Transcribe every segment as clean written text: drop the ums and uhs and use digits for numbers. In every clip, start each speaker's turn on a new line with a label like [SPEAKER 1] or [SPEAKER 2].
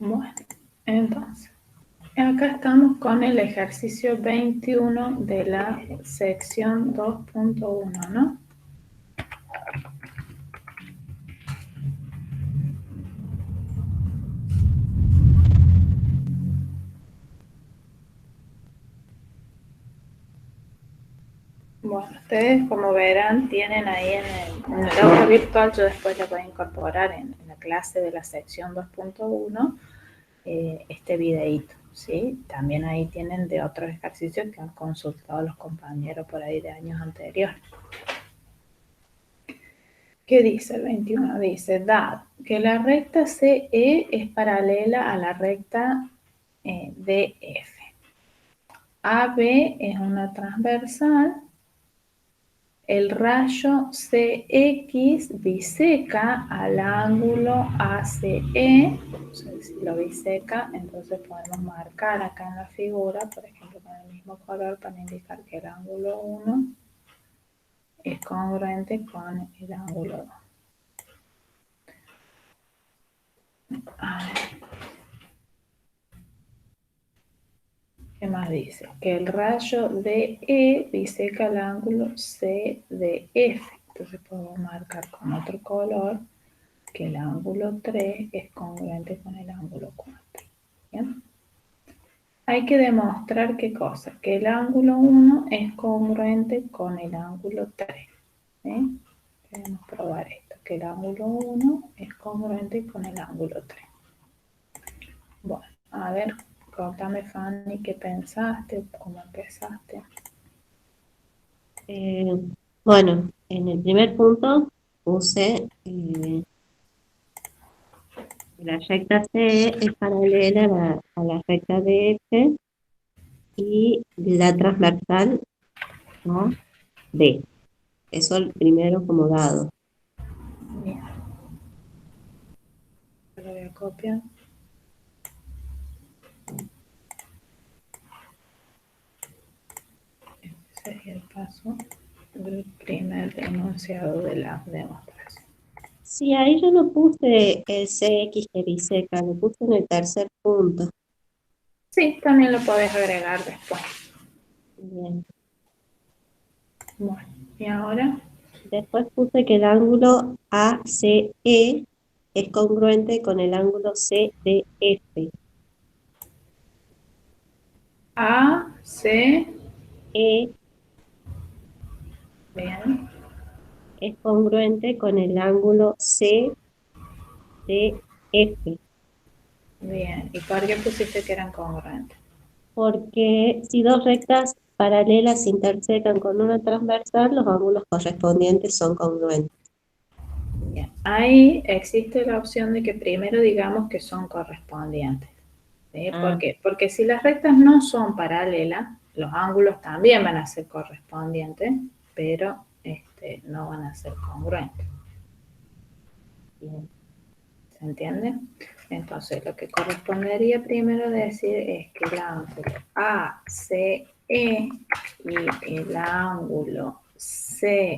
[SPEAKER 1] Bueno, entonces, acá estamos con el ejercicio 21 de la sección 2.1, ¿no? Bueno, ustedes como verán tienen ahí en el aula virtual, yo después le voy a incorporar en la clase de la sección 2.1 este videíto, ¿sí? También ahí tienen de otros ejercicios que han consultado los compañeros por ahí de años anteriores. ¿Qué dice el 21? Dice, dado que la recta CE es paralela a la recta DF. AB es una transversal. El rayo CX biseca al ángulo ACE. Si lo biseca, entonces podemos marcar acá en la figura, por ejemplo, con el mismo color para indicar que el ángulo 1 es congruente con el ángulo 2. ¿Qué más dice? Que el rayo DE biseca el ángulo CDF. Entonces podemos marcar con otro color que el ángulo 3 es congruente con el ángulo 4. ¿Bien? Hay que demostrar qué cosa, que el ángulo 1 es congruente con el ángulo 3. ¿Sí? Queremos probar esto, que el ángulo 1 es congruente con el ángulo 3. Bueno, a ver, contame Fanny, ¿qué pensaste? ¿Cómo empezaste?
[SPEAKER 2] Bueno, en el primer punto puse la recta C es paralela a la recta DF y la transversal, ¿no? D. Eso el primero como dado.
[SPEAKER 1] Bien, lo voy a copiar. Este sería el paso del primer enunciado de la demostración.
[SPEAKER 2] Sí, ahí yo no puse el CX que biseca, lo puse en el tercer punto.
[SPEAKER 1] Sí, también lo podés agregar después.
[SPEAKER 2] Bien.
[SPEAKER 1] Bueno, y ahora
[SPEAKER 2] Después puse que el ángulo ACE es congruente con el ángulo CDF.
[SPEAKER 1] A, C,
[SPEAKER 2] E
[SPEAKER 1] bien,
[SPEAKER 2] es congruente con el ángulo CDF.
[SPEAKER 1] bien. ¿Y por qué pusiste que eran congruentes?
[SPEAKER 2] Porque si dos rectas paralelas se intersecan con una transversal, los ángulos correspondientes son congruentes.
[SPEAKER 1] Bien. Ahí existe la opción de que primero digamos que son correspondientes. ¿Sí? ¿Por
[SPEAKER 2] Ah,
[SPEAKER 1] qué? Porque si las rectas no son paralelas, los ángulos también van a ser correspondientes, pero no van a ser congruentes.
[SPEAKER 2] bien.
[SPEAKER 1] ¿Se entiende? Entonces, lo que correspondería primero decir es que el ángulo ACE y el ángulo CDF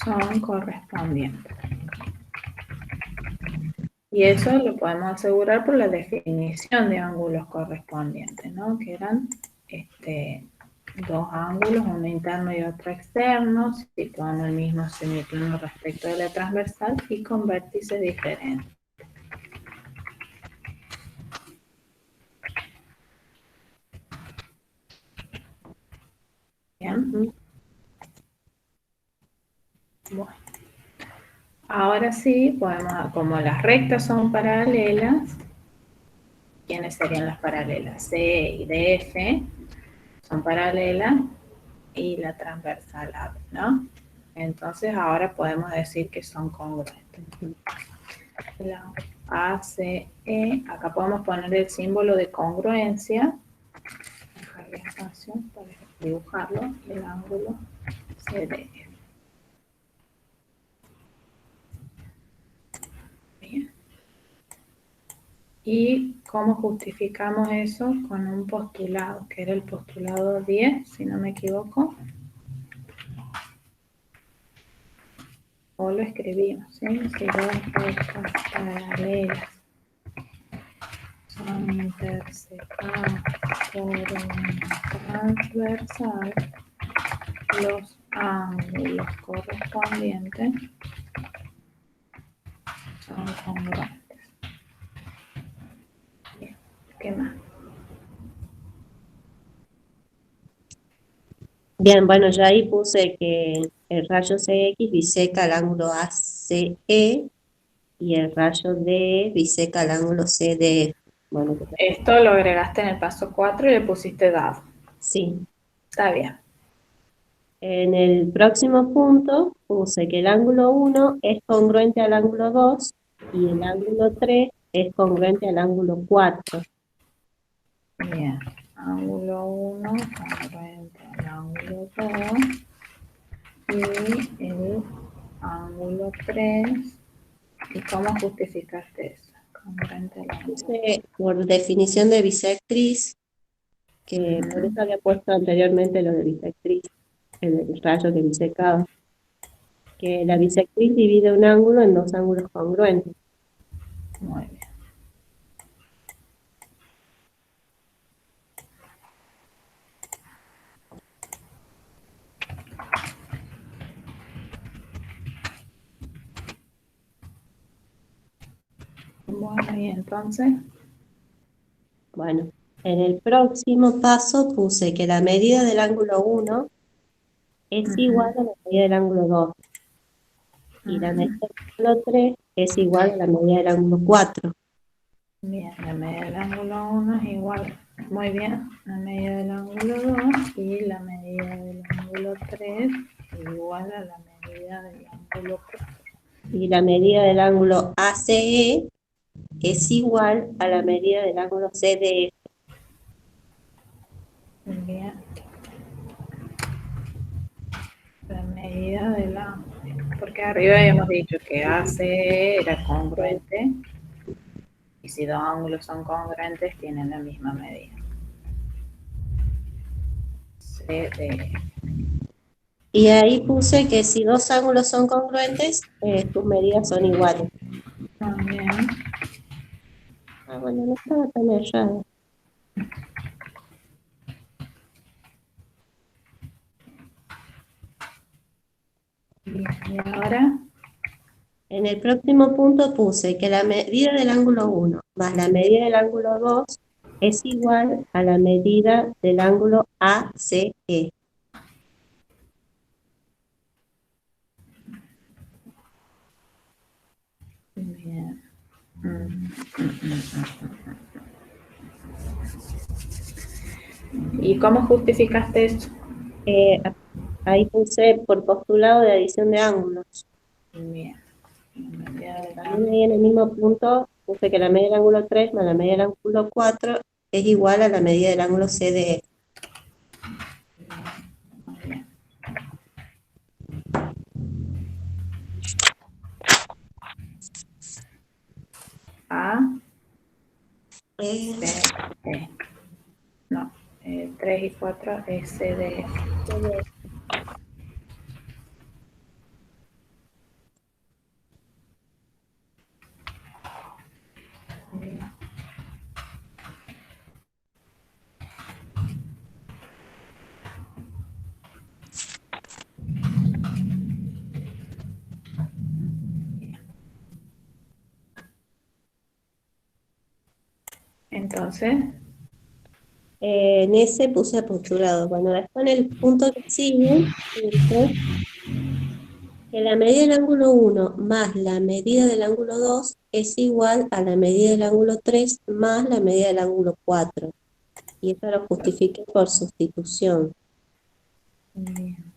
[SPEAKER 1] son correspondientes. Y eso lo podemos asegurar por la definición de ángulos correspondientes, ¿no? Que eran dos ángulos, uno interno y otro externo, situando el mismo semiplano respecto de la transversal y con vértices diferentes. Bien,
[SPEAKER 2] Ujú.
[SPEAKER 1] bueno. Ahora sí, podemos, como las rectas son paralelas, ¿quiénes serían las paralelas? C y DF son paralelas y la transversal A, ¿no? Entonces ahora podemos decir que son congruentes. La ACE, acá podemos poner el símbolo de congruencia, dejarle espacio para dibujarlo, el ángulo CDF. Bien. ¿Y cómo justificamos eso? Con un postulado, que era el postulado 10, si no me equivoco. o lo escribimos, ¿sí? Si dos rectas paralelas son interceptadas por una transversal, los ángulos correspondientes son congruentes. Bien, ¿qué más?
[SPEAKER 2] Bien, bueno, yo ahí puse que el rayo CX biseca el ángulo ACE y el rayo D biseca el ángulo CDF. Bueno,
[SPEAKER 1] Esto lo agregaste en el paso 4 y le pusiste dado.
[SPEAKER 2] sí.
[SPEAKER 1] Está bien.
[SPEAKER 2] En el próximo punto puse que el ángulo 1 es congruente al ángulo 2 y el ángulo 3 es congruente al ángulo 4.
[SPEAKER 1] Bien. Ángulo 1 congruente al ángulo 2 y el ángulo 3. ¿Y cómo justificaste eso? Congruente al ángulo 3.
[SPEAKER 2] Puse por definición de bisectriz, que por eso había puesto anteriormente lo de bisectriz, el rayo que bisecaba, que la bisectriz divide un ángulo en dos ángulos congruentes.
[SPEAKER 1] Muy bien. Bueno, y entonces,
[SPEAKER 2] Bueno, en el próximo paso puse que la medida del ángulo 1 es igual a la medida del ángulo 2 y la medida del ángulo 3 es igual a la medida del ángulo 4.
[SPEAKER 1] bien, la medida del ángulo 1 es igual, muy bien, la medida del ángulo 2 y la medida del ángulo 3 es igual a la medida del ángulo 4.
[SPEAKER 2] Y la medida del ángulo ACE es igual a la medida del ángulo CDF.
[SPEAKER 1] Bien. La medida del ángulo, porque arriba habíamos dicho que AC era congruente y si dos ángulos son congruentes tienen la misma medida. CD.
[SPEAKER 2] Y ahí puse que si dos ángulos son congruentes, sus medidas son iguales.
[SPEAKER 1] También.
[SPEAKER 2] Ah, bueno, no estaba tan errado.
[SPEAKER 1] Y ahora,
[SPEAKER 2] En el próximo punto puse que la medida del ángulo 1 más la medida del ángulo 2 es igual a la medida del ángulo ACE.
[SPEAKER 1] bien. ¿Y cómo justificaste eso?
[SPEAKER 2] Ahí puse por postulado de adición de ángulos.
[SPEAKER 1] Bien. La medida del
[SPEAKER 2] También ahí en el mismo punto puse que la medida del ángulo 3 más la medida del ángulo 4 es igual a la medida del ángulo CDF.
[SPEAKER 1] Muy bien. A, B, E. No, 3 y 4 es CD. Entonces,
[SPEAKER 2] En ese puse postulado. Bueno, después en el punto que sigue, puse que la medida del ángulo 1 más la medida del ángulo 2 es igual a la medida del ángulo 3 más la medida del ángulo 4. Y eso lo justifiqué por sustitución.
[SPEAKER 1] bien.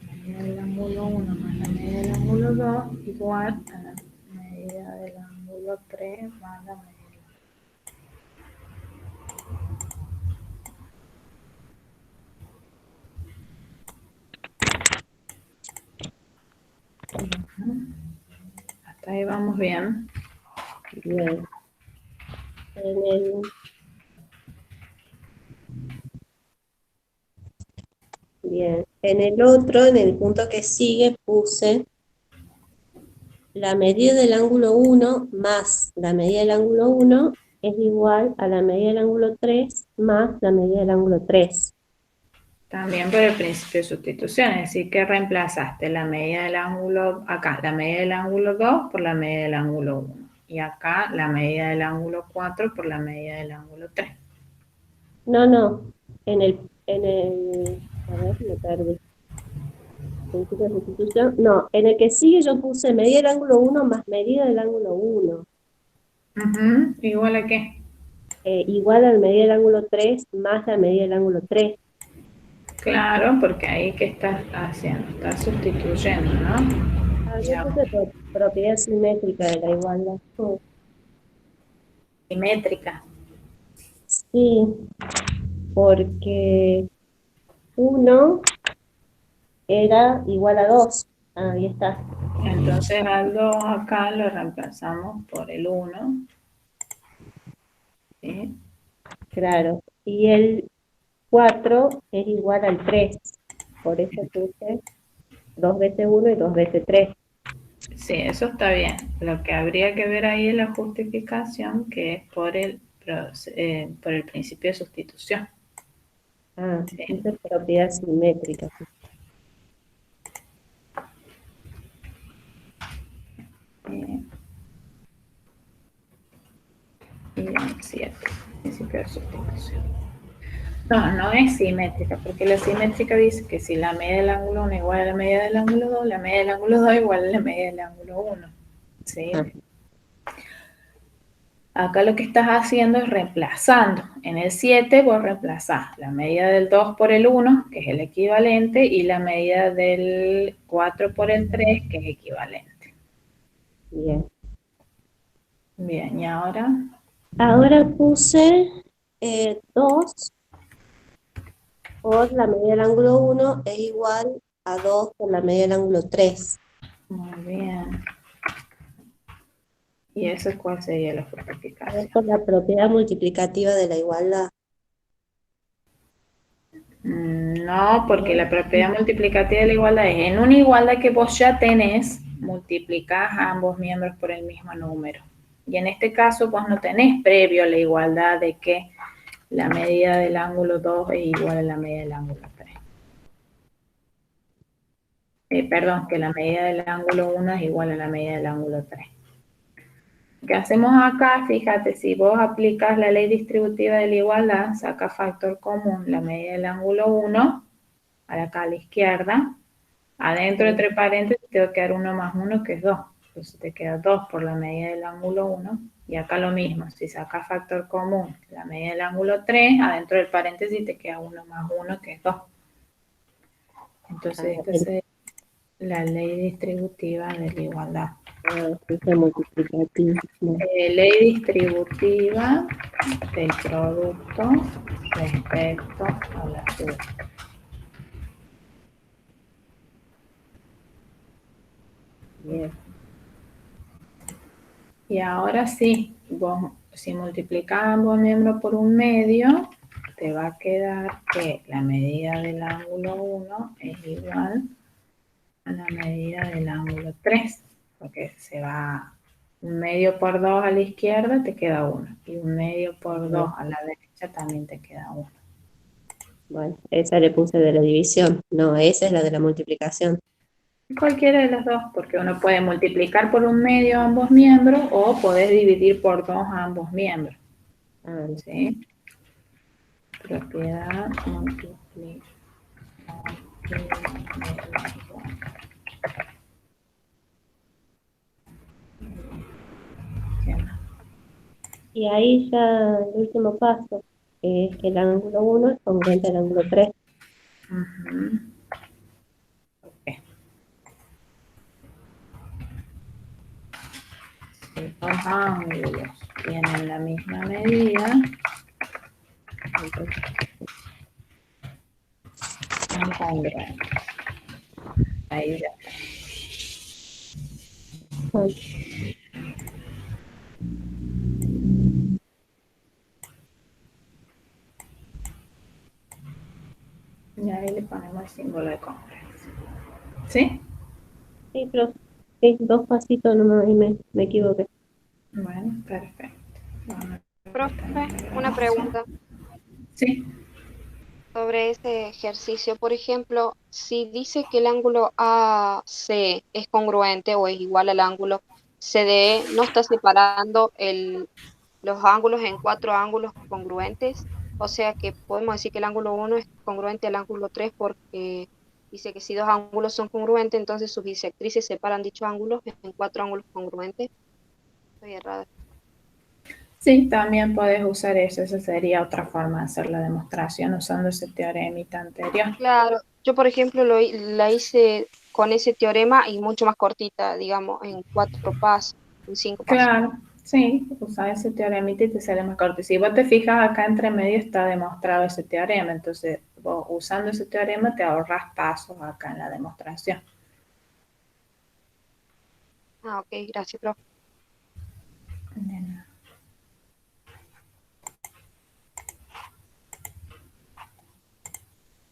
[SPEAKER 1] La medida del ángulo 1 más la medida del ángulo 2 igual a la medida del ángulo 3 más la medida. Hasta ahí vamos bien.
[SPEAKER 2] Bien. En el Bien. En el otro, en el punto que sigue, puse la medida del ángulo 1 más la medida del ángulo 1 es igual a la medida del ángulo 3 más la medida del ángulo 3.
[SPEAKER 1] También por el principio de sustitución, es decir, que reemplazaste la medida del ángulo, acá, la medida del ángulo 2 por la medida del ángulo 1. Y acá la medida del ángulo 4 por la medida del ángulo 3.
[SPEAKER 2] No, no. A ver, me perdí. Principio de sustitución. No, en el que sigue yo puse medida del ángulo 1 más medida del ángulo 1.
[SPEAKER 1] ¿Igual a qué?
[SPEAKER 2] Igual a la medida del ángulo 3 más la medida del ángulo 3.
[SPEAKER 1] Claro, porque ahí que estás haciendo, estás sustituyendo, ¿no?
[SPEAKER 2] Yo
[SPEAKER 1] Ya,
[SPEAKER 2] puse propiedad simétrica de la igualdad.
[SPEAKER 1] simétrica.
[SPEAKER 2] Sí, porque 1 era igual a 2. Ahí está.
[SPEAKER 1] Entonces al 2 acá lo reemplazamos por el 1. ¿Sí?
[SPEAKER 2] Claro. Y el 4 es igual al 3. Por eso puse 2 veces 1 y 2 veces 3.
[SPEAKER 1] Sí, eso está bien. Lo que habría que ver ahí es la justificación, que es por el principio de sustitución. Sí.
[SPEAKER 2] Puse propiedad simétrica.
[SPEAKER 1] Y 7, principio de sustitución. No, no es simétrica, porque la simétrica dice que si la media del ángulo 1 igual a la media del ángulo 2, la media del ángulo 2 igual a la media del ángulo 1. ¿Sí?
[SPEAKER 2] Ah,
[SPEAKER 1] Acá lo que estás haciendo es reemplazando. En el 7 vos reemplazás la medida del 2 por el 1, que es el equivalente, y la medida del 4 por el 3, que es equivalente.
[SPEAKER 2] bien.
[SPEAKER 1] Bien, y ahora
[SPEAKER 2] Ahora puse 2 por la medida del ángulo 1 es igual a 2 por la medida del ángulo 3.
[SPEAKER 1] muy bien. ¿Y eso cuál sería la
[SPEAKER 2] Es
[SPEAKER 1] justificación?
[SPEAKER 2] por la propiedad multiplicativa de la igualdad.
[SPEAKER 1] No, porque la propiedad multiplicativa de la igualdad es en una igualdad que vos ya tenés, multiplicás a ambos miembros por el mismo número. Y en este caso vos no tenés previo la igualdad de que la medida del ángulo 2 es igual a la medida del ángulo 3. Perdón, que la medida del ángulo 1 es igual a la medida del ángulo 3. ¿Qué hacemos acá? Fíjate, si vos aplicas la ley distributiva de la igualdad, saca factor común la medida del ángulo 1, acá a la izquierda, adentro entre paréntesis te va a quedar 1 más 1 que es 2. Entonces te queda 2 por la medida del ángulo 1. Y acá lo mismo, si sacas factor común la medida del ángulo 3, adentro del paréntesis te queda 1 más 1 que es 2. Entonces esta es la ley distributiva de la igualdad.
[SPEAKER 2] Puse multiplicativa. No.
[SPEAKER 1] Ley distributiva del producto respecto a la suma.
[SPEAKER 2] Bien.
[SPEAKER 1] Y ahora sí, vos, si multiplicas ambos miembros por un medio, te va a quedar que la medida del ángulo 1 es igual a la medida del ángulo 3, porque se va un medio por 2 a la izquierda, te queda 1, y un medio por 2 a la derecha también te queda 1.
[SPEAKER 2] Bueno, esa le puse de la división. No, esa es la de la multiplicación.
[SPEAKER 1] Cualquiera de las dos, porque uno puede multiplicar por un medio a ambos miembros o podés dividir por 2 a ambos miembros. ¿Sí? Propiedad multiplicativa.
[SPEAKER 2] Y ahí ya el último paso es que el ángulo 1 es congruente al ángulo 3.
[SPEAKER 1] Okay. Si los ángulos tienen la misma medida, son congruentes. Ahí ya. ahí le ponemos el símbolo de congruencia. ¿Sí?
[SPEAKER 2] Sí, pero sí, dos pasitos nomás y me equivoqué.
[SPEAKER 1] Bueno, perfecto. Vamos a
[SPEAKER 3] Profe,
[SPEAKER 1] poner la
[SPEAKER 3] una
[SPEAKER 1] grabación.
[SPEAKER 3] pregunta
[SPEAKER 1] Sí,
[SPEAKER 3] sobre ese ejercicio. Por ejemplo, si dice que el ángulo AC es congruente o es igual al ángulo CDE, ¿no está separando los ángulos en cuatro ángulos congruentes? O sea que podemos decir que el ángulo 1 es congruente al ángulo 3 porque dice que si dos ángulos son congruentes, entonces sus bisectrices separan dichos ángulos en cuatro ángulos congruentes. Estoy errada.
[SPEAKER 1] sí, también puedes usar eso. Esa sería otra forma de hacer la demostración usando ese teoremita anterior.
[SPEAKER 3] Claro, yo por ejemplo la hice con ese teorema y mucho más cortita, digamos, en 4 pasos, en 5 pasos.
[SPEAKER 1] Claro, sí, usa ese teoremita y te sale más corto. Si vos te fijas, acá entre medio está demostrado ese teorema. Entonces, vos usando ese teorema te ahorras pasos acá en la demostración.
[SPEAKER 3] Ah, ok, gracias, profe.